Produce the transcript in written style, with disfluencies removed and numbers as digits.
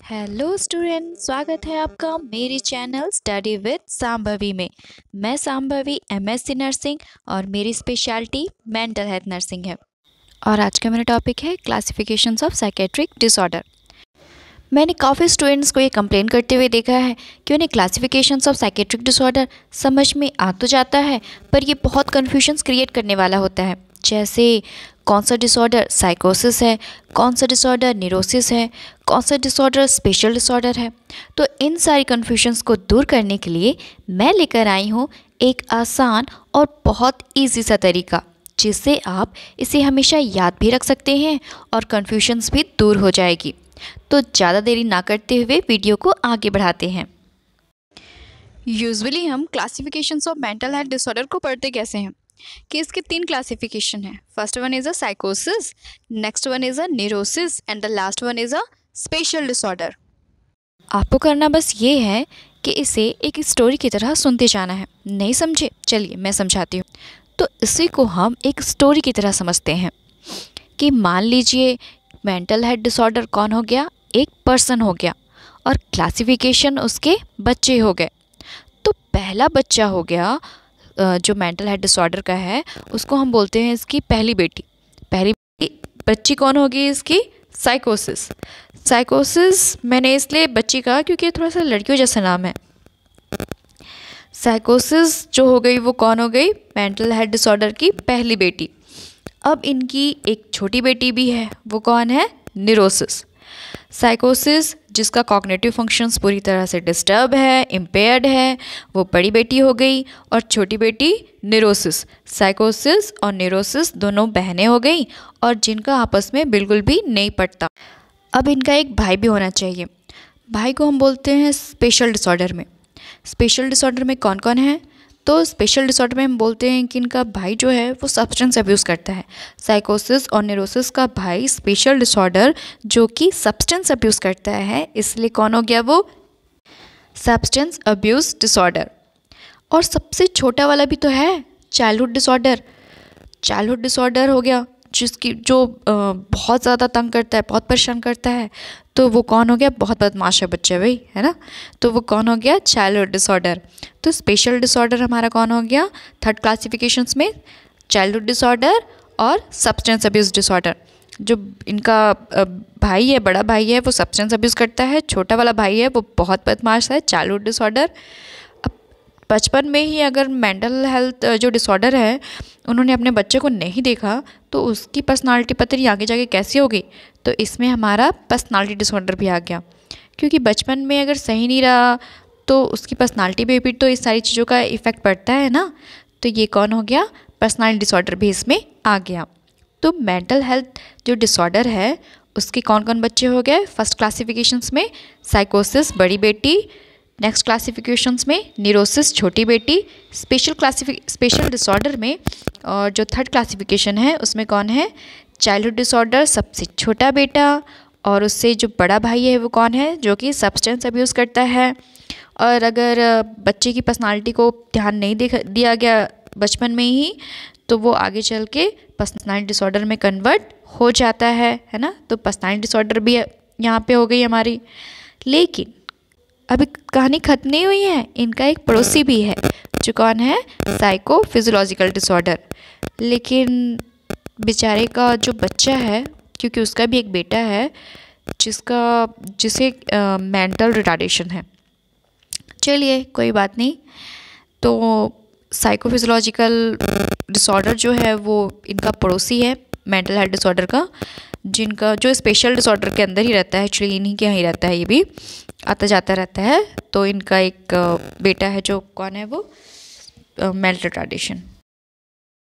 Hello student, स्वागत है आपका मेरे चैनल स्टडी विद सांभवी में। मैं सांभवी एमएससी नर्सिंग और मेरी स्पेशलिटी मेंटल हेल्थ नर्सिंग है। और आज का मेरा टॉपिक है क्लासिफिकेशंस ऑफ साइकेट्रिक डिसऑर्डर। मैंने काफ़ी स्टूडेंट्स को ये कंप्लेन करते हुए देखा है कि उन्हें क्लासिफिकेशंस ऑफ साइकेट्रिक डिसऑर्डर समझ में आ तो जाता है, पर ये बहुत कन्फ्यूजन्स क्रिएट करने वाला होता है। जैसे कौन सा डिसऑर्डर साइकोसिस है, कौन सा डिसऑर्डर न्यूरोसिस है, कौन सा डिसऑर्डर स्पेशल डिसऑर्डर है। तो इन सारी कन्फ्यूजन्स को दूर करने के लिए मैं लेकर आई हूँ एक आसान और बहुत ईजी सा तरीका, जिससे आप इसे हमेशा याद भी रख सकते हैं और कन्फ्यूजन्स भी दूर हो जाएगी। तो ज़्यादा देरी ना करते हुए वीडियो को आगे बढ़ाते हैं। यूजुअली हम classifications of mental health disorder को पढ़ते कैसे हैं कि इसके 3 क्लासिफिकेशन हैं। फर्स्ट वन इज़ अ साइकोसिस, next one is a neurosis and the last one is a special disorder. आपको करना बस ये है कि इसे एक स्टोरी की तरह सुनते जाना है। नहीं समझे? चलिए मैं समझाती हूँ। तो इसी को हम एक स्टोरी की तरह समझते हैं कि मान लीजिए मेंटल हेल्थ डिसऑर्डर कौन हो गया, एक पर्सन हो गया और क्लासिफिकेशन उसके बच्चे हो गए। तो पहला बच्चा हो गया जो मेंटल हेल्थ डिसऑर्डर का है, उसको हम बोलते हैं इसकी पहली बेटी। पहली बच्ची कौन होगी इसकी? साइकोसिस। साइकोसिस मैंने इसलिए बच्ची कहा क्योंकि थोड़ा सा लड़कियों जैसा नाम है। साइकोसिस जो हो गई वो कौन हो गई? मेंटल हेल्थ डिसऑर्डर की पहली बेटी। अब इनकी एक छोटी बेटी भी है, वो कौन है? न्यूरोसिस। साइकोसिस जिसका कॉग्निटिव फंक्शंस पूरी तरह से डिस्टर्ब है, इम्पेयर्ड है, वो बड़ी बेटी हो गई। और छोटी बेटी न्यूरोसिस। साइकोसिस और न्यूरोसिस दोनों बहनें हो गई और जिनका आपस में बिल्कुल भी नहीं पटता। अब इनका एक भाई भी होना चाहिए। भाई को हम बोलते हैं स्पेशल डिसऑर्डर में। स्पेशल डिसऑर्डर में कौन कौन है? तो स्पेशल डिसऑर्डर में हम बोलते हैं कि इनका भाई जो है वो सब्सटेंस अब्यूज़ करता है। साइकोसिस और न्यूरोसिस का भाई स्पेशल डिसऑर्डर जो कि सब्सटेंस अब्यूज़ करता है, इसलिए कौन हो गया वो? Substance abuse disorder. और सबसे छोटा वाला भी तो है, चाइल्डहुड डिसऑर्डर। चाइल्डहुड डिसऑर्डर हो गया जो बहुत ज़्यादा तंग करता है, बहुत परेशान करता है। तो वो कौन हो गया? बहुत बदमाश है बच्चे भाई, है ना। तो वो कौन हो गया? Childhood disorder. तो स्पेशल डिसऑर्डर हमारा कौन हो गया थर्ड क्लासिफिकेशंस में? चाइल्डहुड डिसऑर्डर और सब्सटेंस अब्यूज़ डिसऑर्डर। जो इनका भाई है, बड़ा भाई है, वो सब्सटेंस अब्यूज़ करता है। छोटा वाला भाई है वो बहुत बदमाश है, चाइल्डहुड डिसऑर्डर। बचपन में ही अगर मेंटल हेल्थ जो डिसऑर्डर है उन्होंने अपने बच्चे को नहीं देखा तो उसकी पर्सनालिटी पता नहीं आगे जाके कैसी होगी। तो इसमें हमारा पर्सनालिटी डिसऑर्डर भी आ गया, क्योंकि बचपन में अगर सही नहीं रहा तो उसकी पर्सनालिटी पे भी तो इस सारी चीज़ों का इफ़ेक्ट पड़ता है ना। तो ये कौन हो गया? पर्सनालिटी डिसऑर्डर भी इसमें आ गया। तो मेंटल हेल्थ जो डिसऑर्डर है उसके कौन कौन बच्चे हो गए? फर्स्ट क्लासिफिकेशंस में साइकोसिस बड़ी बेटी, नेक्स्ट क्लासिफिकेशंस में न्यूरोसिस छोटी बेटी, स्पेशल डिसऑर्डर में और जो थर्ड क्लासिफिकेशन है उसमें कौन है? चाइल्डहुड डिसऑर्डर सबसे छोटा बेटा, और उससे जो बड़ा भाई है वो कौन है? जो कि सब्सटेंस अब्यूज़ करता है। और अगर बच्चे की पर्सनालिटी को ध्यान नहीं दिया गया बचपन में ही तो वो आगे चल के पर्सनालिटी डिसऑर्डर में कन्वर्ट हो जाता है ना। तो पर्सनालिटी डिसऑर्डर भी यहाँ पे हो गई हमारी। लेकिन अभी कहानी खत्म नहीं हुई है, इनका एक पड़ोसी भी है जो कौन है? Psycho physiological disorder. लेकिन बेचारे का जो बच्चा है, क्योंकि उसका भी एक बेटा है जिसे मेंटल रिटार्डेशन है। चलिए कोई बात नहीं। तो साइको फिजियोलॉजिकल डिसऑर्डर जो है वो इनका पड़ोसी है मेंटल हेल्थ डिसऑर्डर का, जिनका जो स्पेशल डिसऑर्डर के अंदर ही रहता है। एक्चुअली इन्हीं के यहाँ ही रहता है, ये भी आता जाता रहता है। तो इनका एक बेटा है जो कौन है? वो मेंटल रिटार्डेशन।